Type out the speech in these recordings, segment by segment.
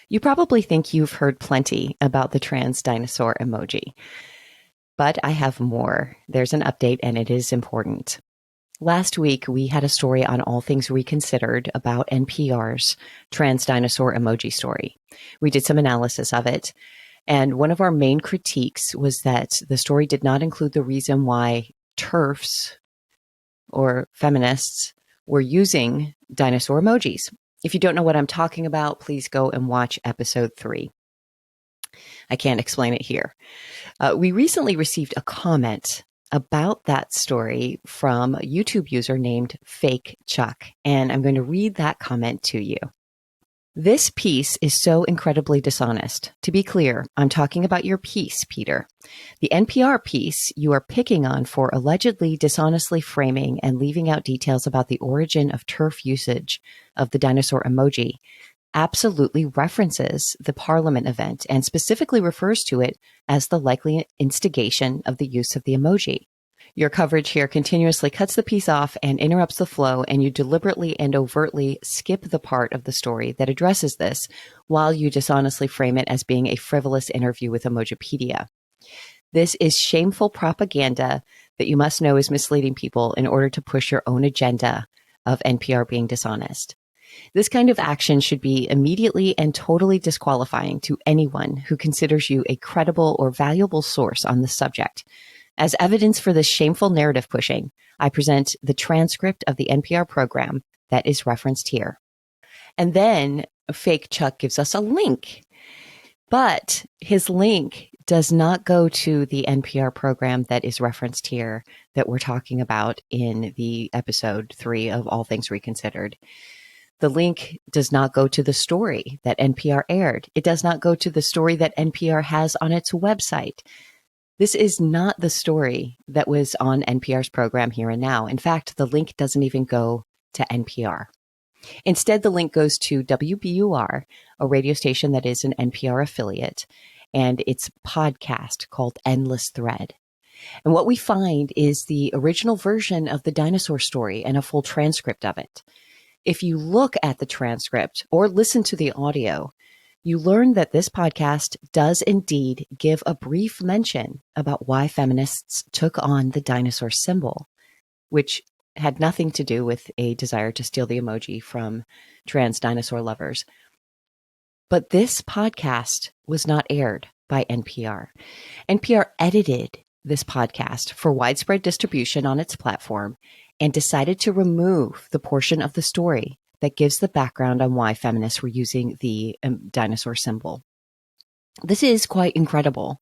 You probably think you've heard plenty about the trans dinosaur emoji, but I have more. There's an update and it is important. Last week, we had a story on All Things Reconsidered about NPR's trans dinosaur emoji story. We did some analysis of it, and one of our main critiques was that the story did not include the reason why TERFs or feminists were using dinosaur emojis. If you don't know what I'm talking about, please go and watch episode 3. I can't explain it here. We recently received a comment about that story from a YouTube user named Fake Chuck, and I'm going to read that comment to you. This piece is so incredibly dishonest. To be clear, I'm talking about your piece, Peter. The NPR piece you are picking on for allegedly dishonestly framing and leaving out details about the origin of TERF usage of the dinosaur emoji absolutely references the Parliament event and specifically refers to it as the likely instigation of the use of the emoji. Your coverage here continuously cuts the piece off and interrupts the flow, and you deliberately and overtly skip the part of the story that addresses this while you dishonestly frame it as being a frivolous interview with Emojipedia. This is shameful propaganda that you must know is misleading people in order to push your own agenda of NPR being dishonest. This kind of action should be immediately and totally disqualifying to anyone who considers you a credible or valuable source on the subject. As evidence for this shameful narrative pushing, I present the transcript of the NPR program that is referenced here. And then Fake Chuck gives us a link, but his link does not go to the NPR program that is referenced here that we're talking about in the episode 3 of All Things Reconsidered. The link does not go to the story that NPR aired. It does not go to the story that NPR has on its website. This is not the story that was on NPR's program Here and Now. In fact, the link doesn't even go to NPR. Instead, the link goes to WBUR, a radio station that is an NPR affiliate, and its podcast called Endless Thread. And what we find is the original version of the dinosaur story and a full transcript of it. If you look at the transcript or listen to the audio, you learn that this podcast does indeed give a brief mention about why feminists took on the dinosaur symbol, which had nothing to do with a desire to steal the emoji from trans dinosaur lovers. But this podcast was not aired by NPR. NPR edited this podcast for widespread distribution on its platform and decided to remove the portion of the story that gives the background on why feminists were using the dinosaur symbol. This is quite incredible.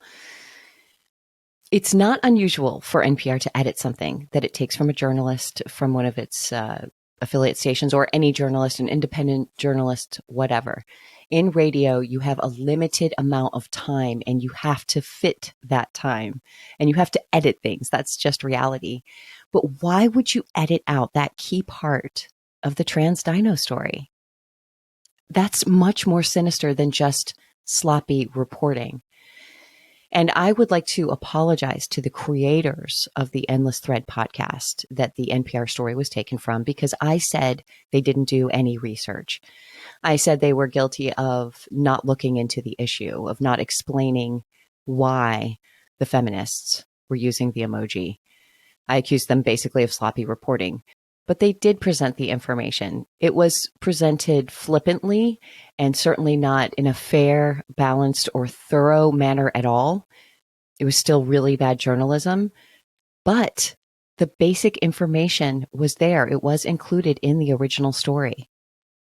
It's not unusual for NPR to edit something that it takes from a journalist from one of its affiliate stations, or any journalist, an independent journalist, whatever. In radio, you have a limited amount of time and you have to fit that time and you have to edit things. That's just reality. But why would you edit out that key part of the trans dino story? That's much more sinister than just sloppy reporting. And I would like to apologize to the creators of the Endless Thread podcast that the NPR story was taken from, because I said they didn't do any research. I said they were guilty of not looking into the issue, of not explaining why the feminists were using the emoji. I accused them basically of sloppy reporting. But they did present the information. It was presented flippantly and certainly not in a fair, balanced, or thorough manner at all. It was still really bad journalism, but the basic information was there. It was included in the original story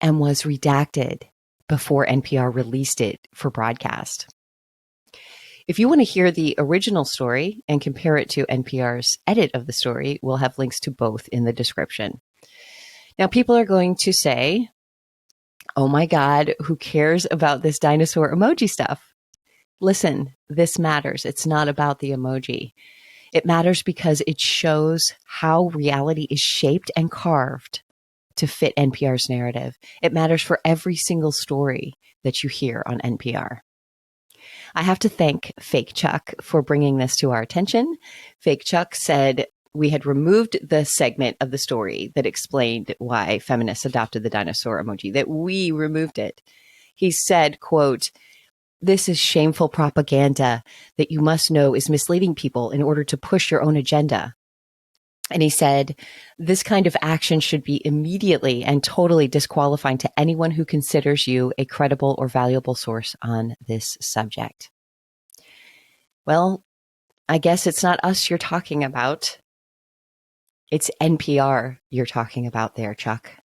and was redacted before NPR released it for broadcast. If you want to hear the original story and compare it to NPR's edit of the story, we'll have links to both in the description. Now, people are going to say, oh my God, who cares about this dinosaur emoji stuff? Listen, this matters. It's not about the emoji. It matters because it shows how reality is shaped and carved to fit NPR's narrative. It matters for every single story that you hear on NPR. I have to thank Fake Chuck for bringing this to our attention. Fake Chuck said we had removed the segment of the story that explained why feminists adopted the dinosaur emoji, that we removed it. He said, quote, "This is shameful propaganda that you must know is misleading people in order to push your own agenda." And he said, "This kind of action should be immediately and totally disqualifying to anyone who considers you a credible or valuable source on this subject." Well, I guess it's not us you're talking about. It's NPR you're talking about there, Chuck.